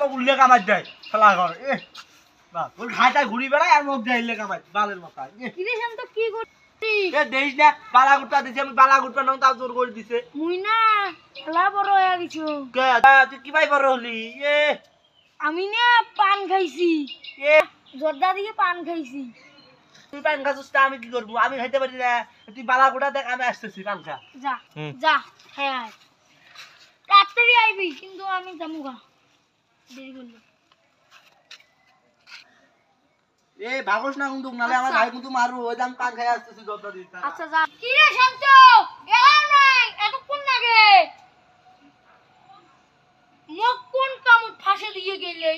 মোক উল্লেখ কামাই দেয় খেলা ঘর এ বাপ ওর খাইটাই ঘুরি বেড়ায় আর মোক দেয় উল্লেখ কামাই বালের মাথায় কিরে শান্ত কি করছিস এ দেইস না বালা গুটটা দিছি আমি বালা গুটটা নাও তাও জোর করে দিছে মুই না খেলা বড় হয়ে গেছো কে তুই কি ভাই বড় হলি এ আমি না পান খাইছি এ জর্দা দিয়ে পান খাইছি তুই পান খাচ্ছিস তা আমি কি করবো আমি খাইতে পারি না তুই বালা গুটা দেখ আমি আসতেছি পান খা যা যা হ্যাঁ তাড়াতাড়ি আইবি কিন্তু আমি যাবো গা দেরি করলে এ ভাগস না কিন্তু নালে আমার ভাই কিন্তু মারবো ওই দাম পান খাই আসতেছি যত দিন আচ্ছা যা কি রে শান্ত এলাও নাই এতক্ষণ লাগে মোক কোন কাম ফাঁসে দিয়ে গেলে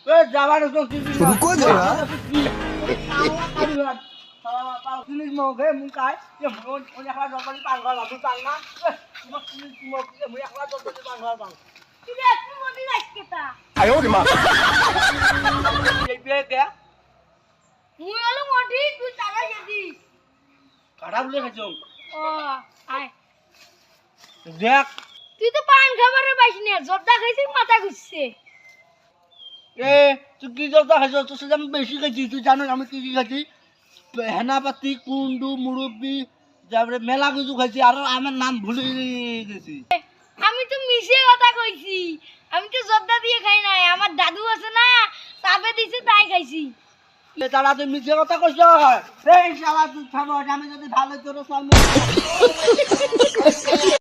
এ যাবার তো কি रुको जरा জিনিস মগে মুকাই যে মন ওই একলা জলপানি পান খাওয়া লাগু পান না তোমাক তোমাক মই একলা জলপানি পান খাওয়া পান কি রে তুই মনি রাখকেতা এই বিয়ে কে মুই হলো মডি তুই টাকা গেদি কাটা বলে খাইছো ও আয় দেখ তুই তো পান খাবারে পাইছ না জর্দা খাইছিস মাথা ঘুরছে এ তুই কি জলটা খাইছো তুই সেটা আমি বেশি খাইছি তুই জানো আমি কি কি খাইছি হেনাপাতি কুন্ডু মুরব্বি তারপরে মেলা কিছু খাইছি আর আমার নাম ভুলে গেছি আমি তো মিশে কথা কইছি আমি তো জর্দা দিয়ে খাই নাই আমার দাদু আছে না চাপে দিছে তাই খাইছি তারা তুই মিছে কথা কইছ এই শালা তুই থামো আমি যদি ভালো তোর সামনে